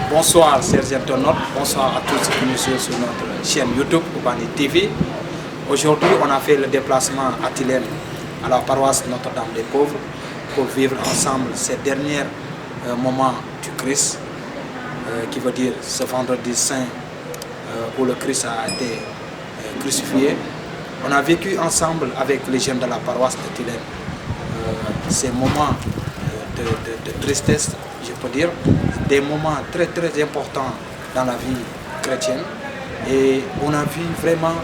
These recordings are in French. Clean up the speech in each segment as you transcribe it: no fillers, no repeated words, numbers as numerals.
Bonsoir chers internautes, bonsoir à tous qui nous suivent sur notre chaîne YouTube Koubani TV. Aujourd'hui, on a fait le déplacement à Tilène, à la paroisse Notre-Dame des Pauvres, pour vivre ensemble ces derniers moments du Christ, qui veut dire ce vendredi saint où le Christ a été crucifié. On a vécu ensemble avec les jeunes de la paroisse de Tilène ces moments de tristesse, je peux dire, des moments très très importants dans la vie chrétienne. Et on a vu vraiment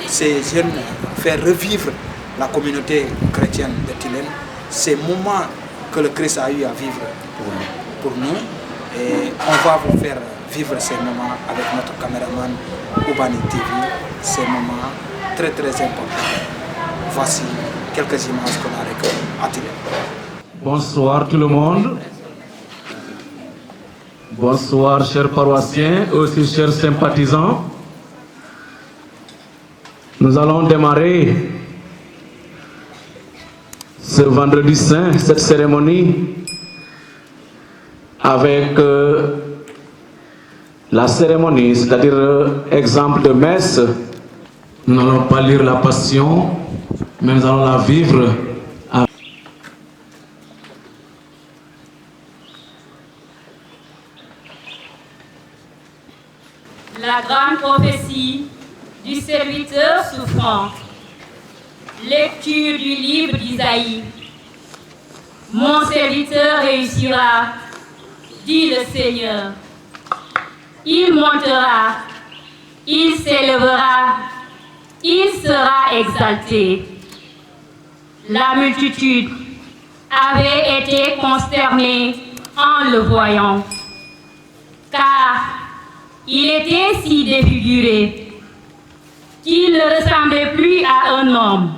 ces jeunes faire revivre la communauté chrétienne de Tilène, ces moments que le Christ a eu à vivre pour nous. Et on va vous faire vivre ces moments avec notre caméraman Koubani TV, ces moments très très importants. Voici quelques images qu'on a recueillies à Tilène. Bonsoir tout le monde. Bonsoir chers paroissiens et aussi chers sympathisants. Nous allons démarrer ce vendredi saint, cette cérémonie, avec la cérémonie, c'est-à-dire exemple de messe. Nous n'allons pas lire la passion, mais nous allons la vivre. La grande prophétie du serviteur souffrant. Lecture du livre d'Isaïe. Mon serviteur réussira, dit le Seigneur. Il montera, il s'élèvera, il sera exalté. La multitude avait été consternée en le voyant, car il était si défiguré qu'il ne ressemblait plus à un homme.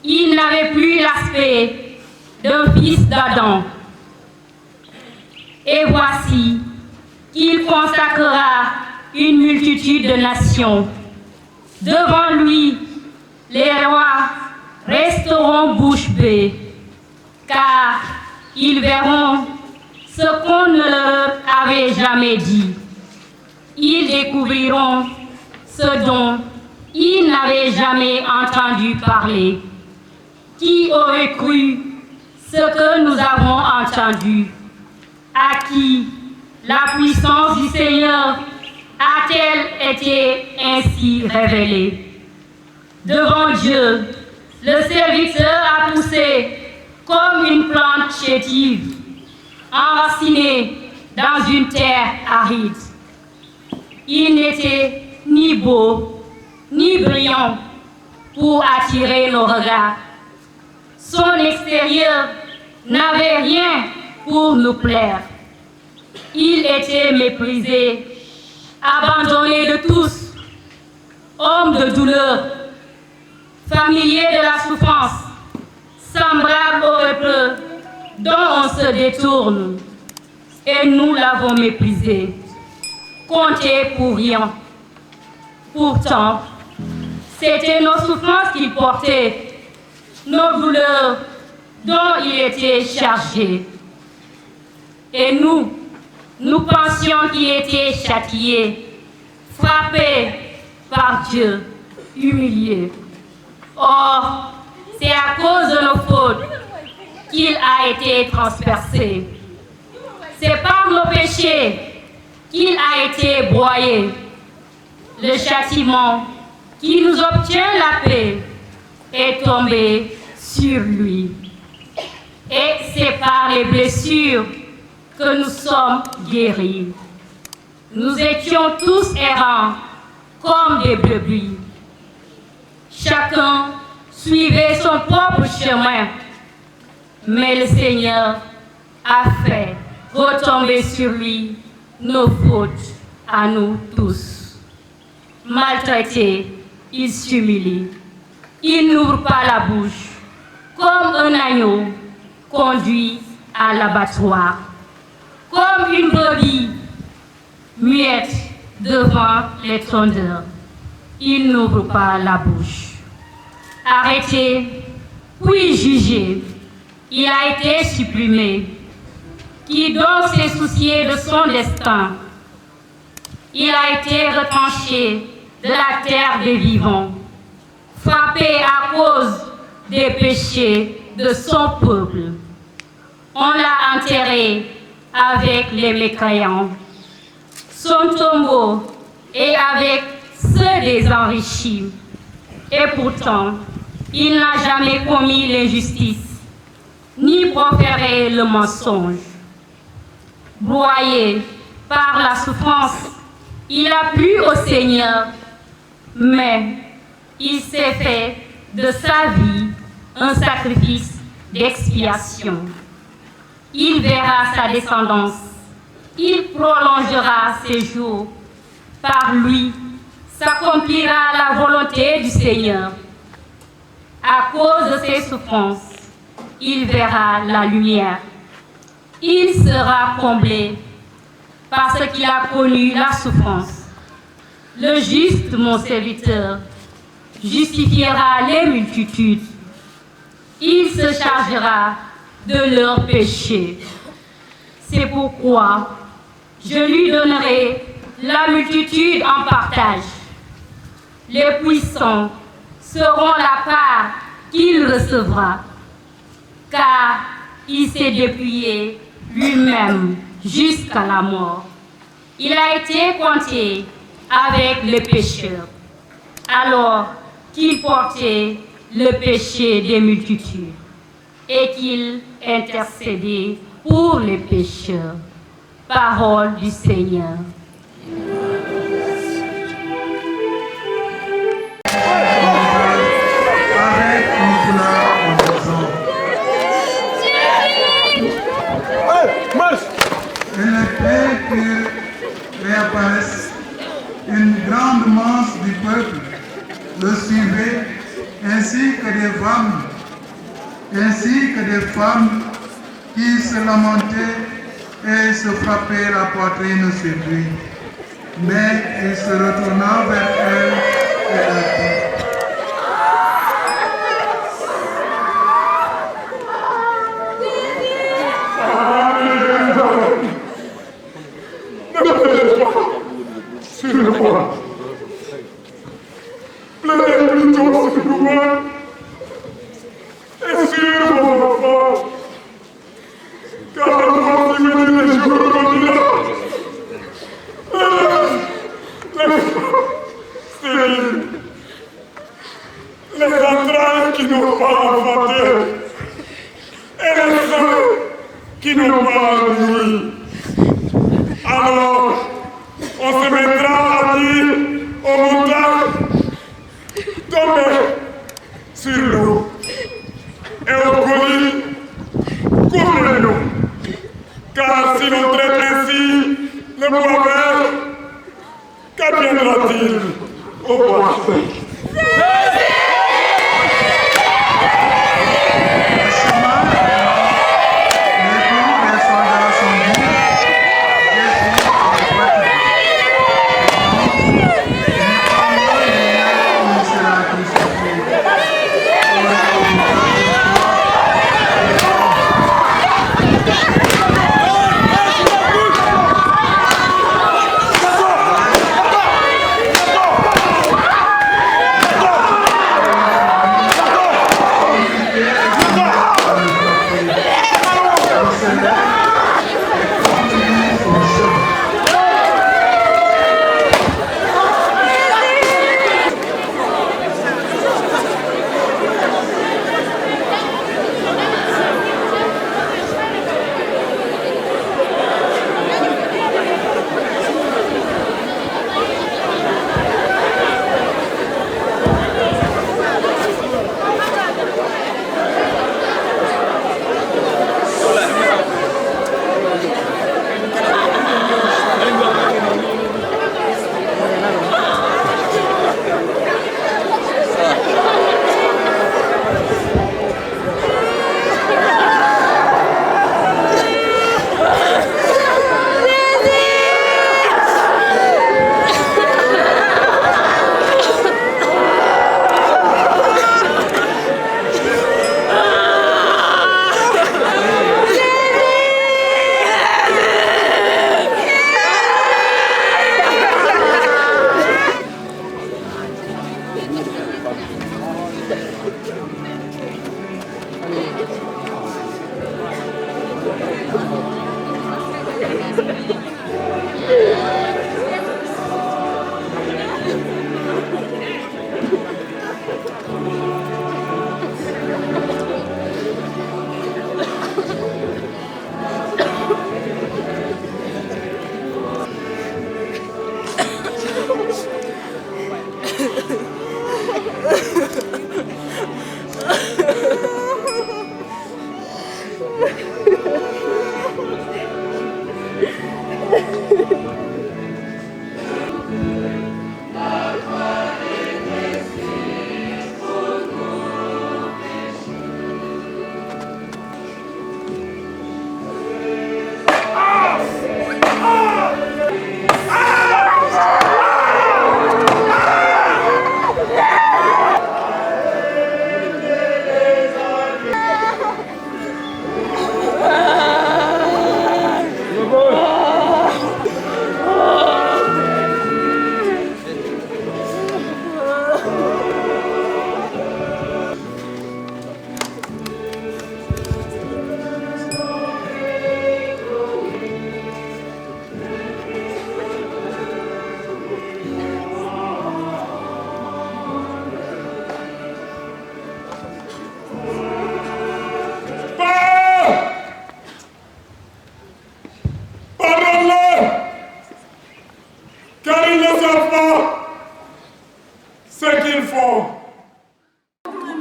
Il n'avait plus l'aspect d'un fils d'Adam. Et voici qu'il consacrera une multitude de nations. Devant lui, les rois resteront bouche bée, car ils verront ce qu'on ne leur avait jamais dit. Ils découvriront ce dont ils n'avaient jamais entendu parler. Qui aurait cru ce que nous avons entendu? À qui la puissance du Seigneur a-t-elle été ainsi révélée? Devant Dieu, le serviteur a poussé comme une plante chétive, enracinée dans une terre aride. Il n'était ni beau, ni brillant pour attirer nos regards. Son extérieur n'avait rien pour nous plaire. Il était méprisé, abandonné de tous, homme de douleur, familier de la souffrance, semblable au peuple dont on se détourne. Et nous l'avons méprisé, compté pour rien. Pourtant, c'était nos souffrances qu'il portait, nos douleurs dont il était chargé. Et nous pensions qu'il était châtié, frappé par Dieu, humilié. Or, c'est à cause de nos fautes qu'il a été transpercé. C'est par nos péchés qu'il a été broyé. Le châtiment qui nous obtient la paix est tombé sur lui. Et c'est par les blessures que nous sommes guéris. Nous étions tous errants comme des brebis. Chacun suivait son propre chemin, mais le Seigneur a fait retomber sur lui nos fautes à nous tous. Maltraité, il s'humilie. Il n'ouvre pas la bouche, comme un agneau conduit à l'abattoir, comme une brebis muette devant les tondeurs. Il n'ouvre pas la bouche. Arrêté, puis jugé, il a été supprimé. qui donc s'est soucié de son destin. Il a été retranché de la terre des vivants, frappé à cause des péchés de son peuple. On l'a enterré avec les mécréants. Son tombeau est avec ceux des enrichis. Et pourtant, il n'a jamais commis l'injustice, ni proféré le mensonge. Broyé par la souffrance, il a plu au Seigneur, mais il s'est fait de sa vie un sacrifice d'expiation. Il verra sa descendance, il prolongera ses jours. Par lui s'accomplira la volonté du Seigneur. À cause de ses souffrances, il verra la lumière. Il sera comblé parce qu'il a connu la souffrance. Le juste, mon serviteur, justifiera les multitudes. Il se chargera de leurs péchés. C'est pourquoi je lui donnerai la multitude en partage. Les puissants seront la part qu'il recevra, car il s'est dépouillé lui-même jusqu'à la mort. Il a été compté avec les pécheurs, alors qu'il portait le péché des multitudes et qu'il intercédait pour les pécheurs. Parole du Seigneur. Il était que réapparaisse une grande masse du peuple le suivait, ainsi que des femmes qui se lamentaient et se frappaient la poitrine sur lui. Mais il se retourna vers elles et leur dit: sur moi. Pleurez plutôt sur moi et sur mon enfant, car voici venir les jours continents. Stériles, les entrailles qui n'ont pas enfanté et les seins qui n'ont pas nourri. Alors, on se mettra à dire aux montagnes, tombez sur nous, et aux collines, couvrez-nous. Car si l'on traite ainsi le bois vert, qu'adviendra-t-il au bois sec? «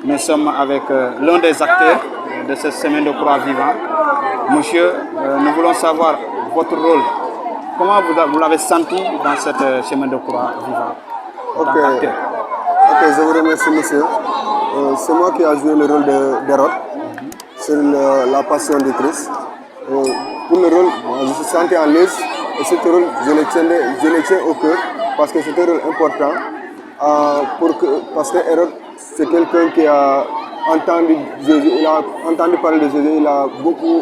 Nous sommes avec l'un des acteurs de cette semaine de croix vivant. Monsieur, nous voulons savoir votre rôle. Comment vous l'avez senti dans cette semaine de croix vivant? Ok, je vous remercie, monsieur. C'est moi qui ai joué le rôle d'Hérode sur la passion de Christ. Pour le rôle, je me suis senti en l'aise et ce rôle, je le tiens au cœur parce que c'est un rôle important. Parce que Hérode, c'est quelqu'un qui a entendu Jésus, il a entendu parler de Jésus, il a beaucoup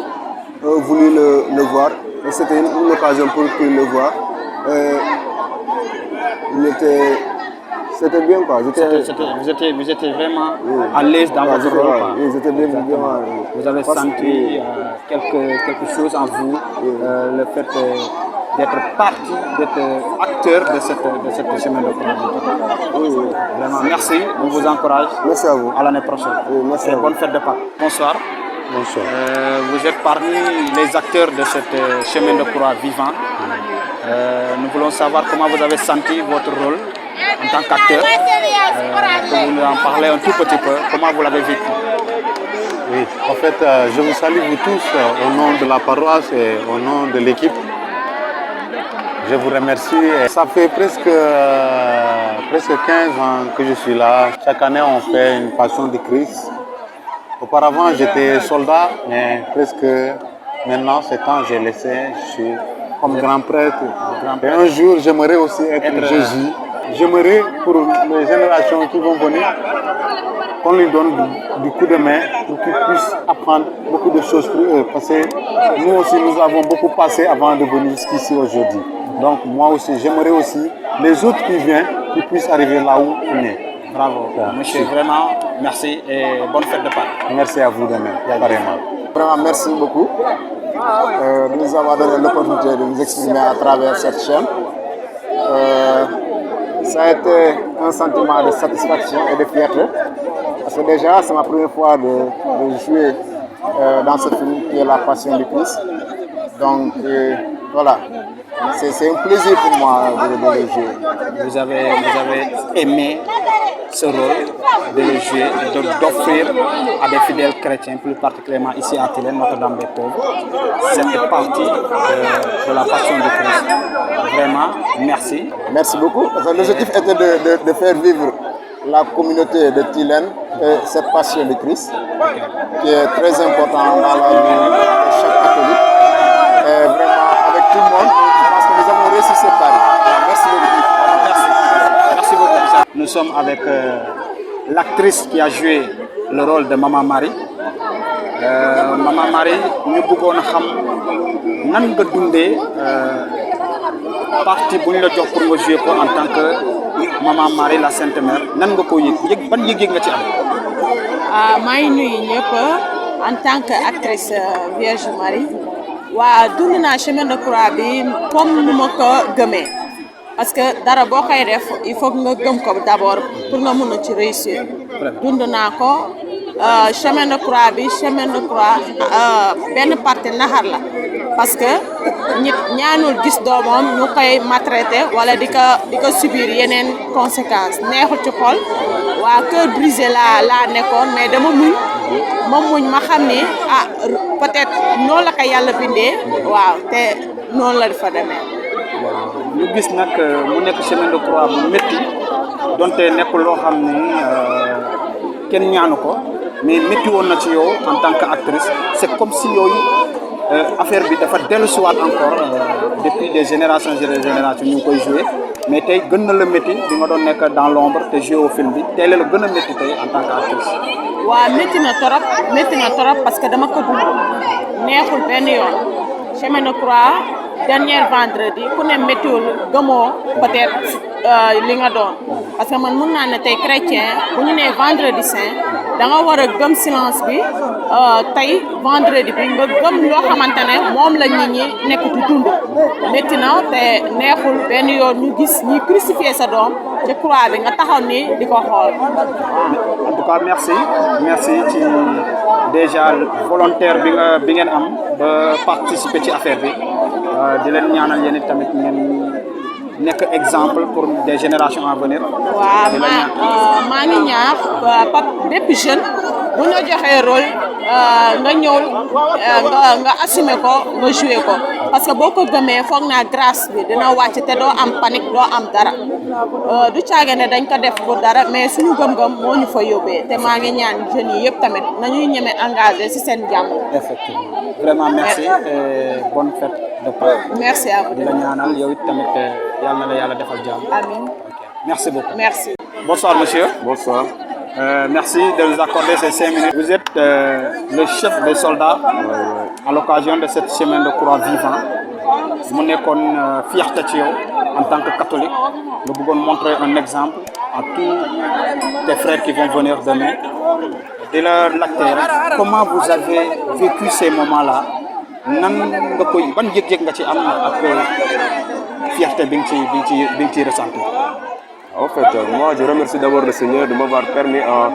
voulu le voir. Et c'était une occasion pour qu'il le voie. C'était bien quoi. Vous étiez vraiment à l'aise dans votre rôle. Oui, j'étais bien. Vous avez senti quelque chose en vous, le fait d'être partie, d'être acteur de cette semaine de croix. Oui. Vraiment, merci, on vous encourage. Merci à vous. À l'année prochaine. Oui, merci et à vous. bonne fête de Pâques. Bonsoir. Bonsoir. Vous êtes parmi les acteurs de cette semaine de croix vivant. Nous voulons savoir comment vous avez senti votre rôle en tant qu'acteur. Que vous nous en parlez un tout petit peu. Comment vous l'avez vécu? Oui, en fait, je vous salue vous tous au nom de la paroisse et au nom de l'équipe. Je vous remercie. Ça fait presque 15 ans que je suis là. Chaque année, on fait une passion de Christ. Auparavant, j'étais soldat, mais presque maintenant, ces temps, j'ai laissé. Je suis comme grand prêtre. Et un jour, j'aimerais aussi être Jésus. J'aimerais pour les générations qui vont venir qu'on lui donne du coup de main pour qu'ils puissent apprendre beaucoup de choses pour eux. Parce que nous aussi, nous avons beaucoup passé avant de venir jusqu'ici aujourd'hui. Donc moi aussi, j'aimerais aussi les autres qui viennent, qui puissent arriver là où on est. Bravo. Monsieur, vraiment, merci et bonne fête de Pâques. Merci à vous de même, carrément. Vraiment, merci beaucoup de nous avoir donné l'opportunité de nous exprimer à travers cette chaîne. Ça a été un sentiment de satisfaction et de fierté. Parce que déjà, c'est ma première fois de jouer dans ce film qui est La Passion du Christ. Donc voilà, c'est un plaisir pour moi de le jouer. Vous avez aimé ce rôle de le jouer, d'offrir à des fidèles chrétiens, plus particulièrement ici à Tilène, Notre-Dame des Pauvres, cette partie de la Passion du Christ. Vraiment, merci. Merci beaucoup. L'objectif était de faire vivre la communauté de Tilène et cette Passion du Christ, qui est très importante dans la vie de chaque catholique. Et vraiment, avec tout le monde, je pense que nous avons réussi cette pari. Merci beaucoup. Merci beaucoup. Nous sommes avec l'actrice qui a joué le rôle de Maman Marie. Maman Marie, nous voulons savoir nan nga dundee partie bu ñu la jox pour nga jouer ko en tant que Maman Marie la Sainte Mère nan nga ko yëg ban yëg nga ci am. maa ngi nuyu ñëpp en tant qu'actrice Vierge Marie waa dund naa chemin de croix bi comme nu ma ko gëmee parce que dara boo koy def il faut que nga gëm ko d'abord pour nga mun a ci réussir dund naa ko chemin de croix bi chemin de croix benn partie naxar la parce que nit ñaanul gis doomam ñu koy maltraité wala di ko subir yeneen conséquences neexul ci xol waa cœur brisé laa nekkoon mais dama muñ ma xam ni peut-être noonu la ko yàlla bindee waaw te noonu la dafa demee. ñu gis nag mu nekk chemin de croix bu métti donte nekkul loo xam ni kenn ñaanu ko mais métti woon na ci yow en tant que actrice c'est comme si yooyu affaire bi dafa dellusiwaat encore depuis des générations et des générations ñu ngi koy joué mais tey gën na la métti bi nga doon nekk dans l'ombre te joué au film bi tey la gën a métti tey en tant qu'actrice. waaw métti na torop parce que dama ko dund neexul benn yoon chemin de croix dernier vendredi ku ne méttiwul gëmoo peut-être li nga doon parce que man mun naa ne tey chrétien bu ñu nee vendredi saint da nga war a gëm silence bi tey vendredi bi nga gëm loo xamante ne moom la nit ñi nekk di dund métti na te neexul benn yoon ñu gis ñi crucifier sa doom ci croix bi nga taxaw ni di ko xool. en tout cas merci ci déjà volontaire bi ngeen am ba participer ci affaire bi di leen ñaanal yéen tamit ngeen nekk exemple pour des générations à venir. waaw maa ngi ñaax bépp jeune bu ñu joxee rôle nga ñëw nga assumer ko nga jouer ko parce que boo ko gëmee foog naa grâce bi dina wàcc te doo am panique doo am dara du caage ne dañ ko def pour dara mais suñu gëm-gëm moo ñu fa yóbbee te maa ngi ñaan jeunes yi yëpp tamit nañuy ñeme engagé ci seen jàmm. effectivement vraiment merci et bonne fête de Pâques. merci à vous. di la ñaanal yow it tamit yal na la yàlla defal jàmm. amiin. Merci beaucoup. Merci. Bonsoir monsieur. Bonsoir. Merci de nous accorder ces 5 minutes. Vous êtes le chef des soldats à l'occasion de cette semaine de croix vivant. Mu nekkoon fierté ci yow en tant que catholique nga bëggoon montrer un exemple à tous tes frères qui vont venir demain. De la laajte comment vous avez vécu ces moments-là nan nga koy ban yëg-yëg nga ci am ak fierté bi nga ciy ressentir. En fait, moi je remercie d'abord le Seigneur de m'avoir permis à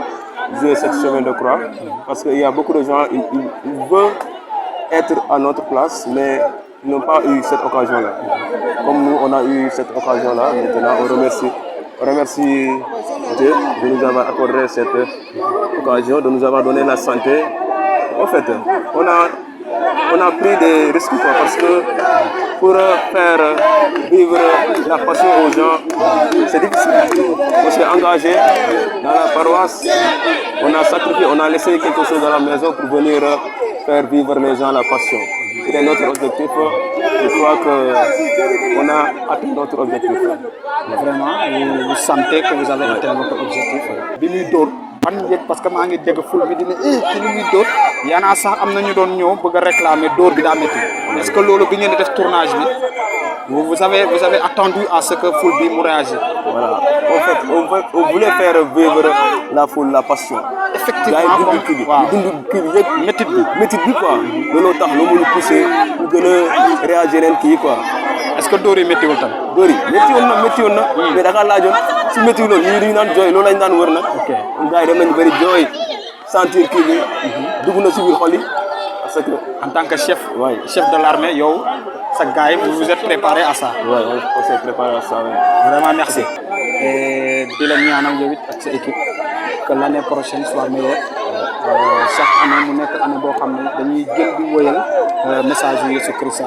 jouer cette chemin de croix parce qu'il y a beaucoup de gens, ils veulent être à notre place mais ils n'ont pas eu cette occasion-là. Comme nous, on a eu cette occasion-là, maintenant on remercie Dieu de nous avoir accordé cette occasion, de nous avoir donné la santé. En fait, on a pris des risques parce que pour faire vivre la passion aux gens, c'est difficile. On s'est engagé dans la paroisse, on a sacrifié, on a laissé quelque chose dans la maison pour venir faire vivre les gens la passion. C'était notre objectif. Je crois qu'on a atteint notre objectif. Vraiment, vous sentez que vous avez atteint votre objectif. Parce que maa ngi dégg ful bi di ne ki li muy dóor yaanaa sax am na ñu doon ñëw bëgg a réclamer dóor bi daa métti est-ce que loolu bi ngeen di def tournage bi vous avez attendu à ce que foule bi mu réagisse. Voilà, en fait on voulait faire vivre la foule, la passion. Effectivement dund kii bi yëpp métit bi quoi looloo tax lu mu poussé ñu gën a réagir leen kii quoi. est-ce que dóor yi méttiwul tam. dóor yi méttiwoon na mais da ngaa laajoon si méttiwul loolu ñii dañu naan jooy loolu lañ daan wër nag. ok gars yi dem nañu bëri jooy sentir kii bi dugg na si biir xol yi parce que en tant que chef de l'armée yow sa gars yi vous vous êtes préparé à ça. oui on s'est préparé à ça. Vraiment merci. Et di la ñaanal yow it ak sa équipe que l'année prochaine soit meilleure. Chaque année mu nekk année boo xam ne dañuy gën di wëyal message yu Jésus Christ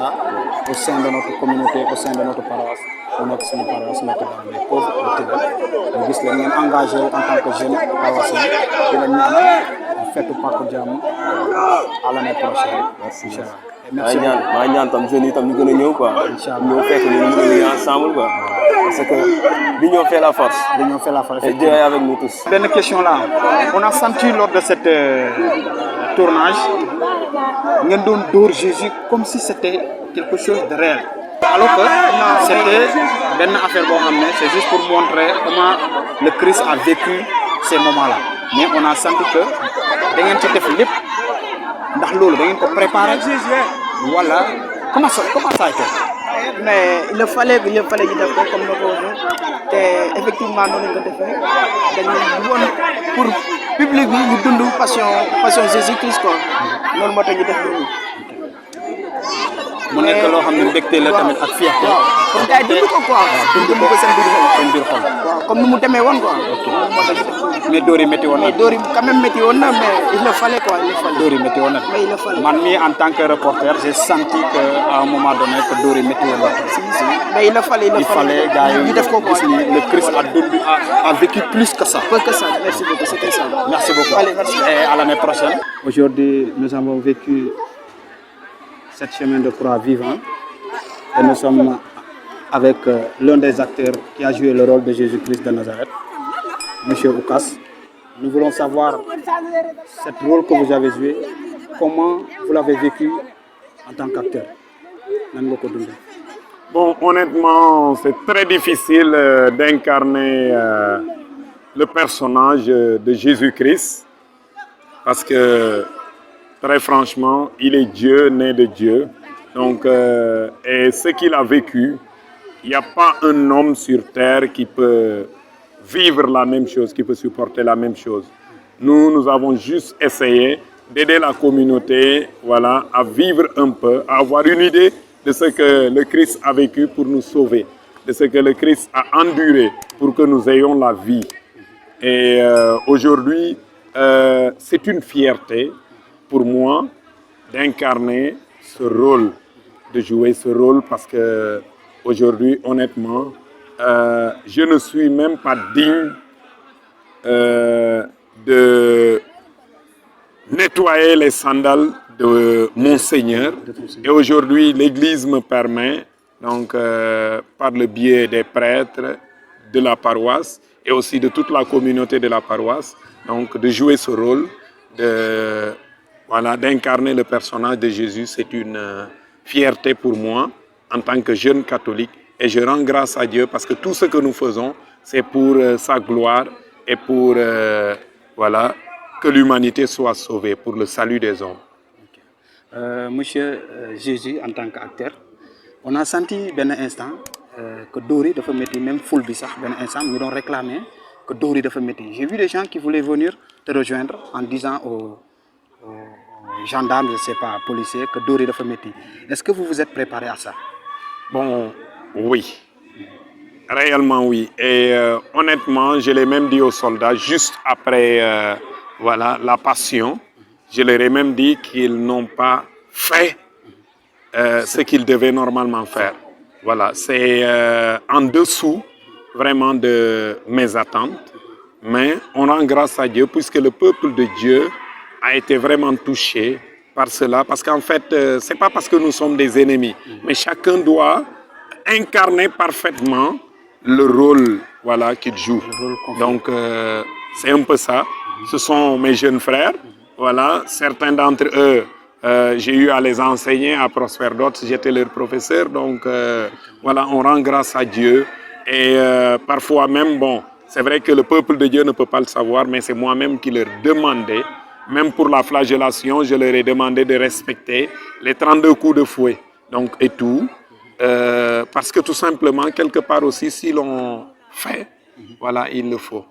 au sein de notre communauté, au sein de notre paroisse. On nekk suñu paroisse nekk dans les pauvres de Tidal ñu gis leen ngeen engagé en tant que jeune paroissien di la ñaanal fête Pâques jàmm à l'année prochaine. Merci. Merci. maa ñaan tam jeunes yi tam ñu gën a ñëw quoi. Inch'Allah. ñëw fekk ñu mën a liggéey ensemble quoi. Parce que l'union fait la force. L'union fait la force. Et Dieu est avec nous tous. Une question là. On a senti lors de cette tournage, ngeen doon dóor Jésus comme si c'était quelque chose de réel. Alors que c'était benn affaire boo xam ne c'est juste pour montrer comment le Christ a vécu ces moments-là. Mais on a senti que da ngeen ci def lépp loolu da ngeen ko préparé wala comment ça a été? Mais il fallait ñu def ko comme na ko waxee te effectivement noonu lañ ko defee dañu bëggoon pour public bi ñu dund passion Jésus Christ quoi loolu moo tax ñu def loolu. mu nekk loo xam ne mbégte la tamit ak fierté. waaw comme gars yi dund ko quoi. dund ko seen biir xol. waaw comme ni mu demee woon quoi. moo tax ñu def loolu. mais dóor yi métti woon na. mais dóor yi quand même métti woon na mais il le fallait quoi il le fallait. dóor yi métti woon na. mais il le fallait. man mii en tant que reporter j'ai senti que à un moment donné que dóor yi métti woon na. si mais il le fallait il fallait gars yi ñu def ko quoi. gis ni le Christ a vécu plus que ça. Plus que ça, merci beaucoup, c'était ça. Merci beaucoup. Allez, merci. Et à l'année prochaine. Aujourd'hui, nous avons vécu cette chemin de croix vivant et nous sommes avec l'un des acteurs qui a joué le rôle de Jésus-Christ de Nazareth, M. Oukas. Nous voulons savoir ce rôle que vous avez joué, comment vous l'avez vécu en tant qu'acteur. Bon, honnêtement, c'est très difficile d'incarner le personnage de Jésus-Christ parce que, très franchement, il est Dieu, né de Dieu. Donc, et ce qu'il a vécu, il n'y a pas un homme sur terre qui peut vivre la même chose, qui peut supporter la même chose. Nous avons juste essayé d'aider la communauté, voilà, à vivre un peu, à avoir une idée de ce que le Christ a vécu pour nous sauver, de ce que le Christ a enduré pour que nous ayons la vie. Et aujourd'hui, c'est une fierté pour moi d'incarner ce rôle, de jouer ce rôle parce que aujourd'hui, honnêtement, je ne suis même pas digne de nettoyer les sandales de mon Seigneur. Et aujourd'hui, l'Église me permet, donc par le biais des prêtres de la paroisse et aussi de toute la communauté de la paroisse, donc de jouer ce rôle, d'incarner le personnage de Jésus. C'est une fierté pour moi en tant que jeune catholique. Et je rends grâce à Dieu parce que tout ce que nous faisons, c'est pour sa gloire et pour que l'humanité soit sauvée, pour le salut des hommes. Monsieur Jésus, en tant qu'acteur, on a senti un instant que Dori dafa metti, même foule bi sax ben instant nous ont réclamé que Dori dafa metti. J'ai vu des gens qui voulaient venir te rejoindre en disant aux gendarmes, je ne sais pas, policiers, que Dori dafa metti. Est-ce que vous vous êtes préparé à ça? Bon, oui. Réellement oui. Et honnêtement, je l'ai même dit aux soldats juste après la passion. Je leur ai même dit qu'ils n'ont pas fait ce qu'ils devaient normalement faire. Voilà, c'est en dessous vraiment de mes attentes. Mais on rend grâce à Dieu puisque le peuple de Dieu a été vraiment touché par cela. Parce qu'en fait, ce n'est pas parce que nous sommes des ennemis, mais chacun doit incarner parfaitement le rôle qu'il joue. Donc, c'est un peu ça. Ce sont mes jeunes frères. Voilà, certains d'entre eux, j'ai eu à les enseigner, à Prosper, d'autres, j'étais leur professeur. Donc, on rend grâce à Dieu. Et parfois même, c'est vrai que le peuple de Dieu ne peut pas le savoir, mais c'est moi-même qui leur demandais, même pour la flagellation, je leur ai demandé de respecter les 32 coups de fouet. Donc, et tout. Parce que tout simplement, quelque part aussi, si l'on fait, il le faut.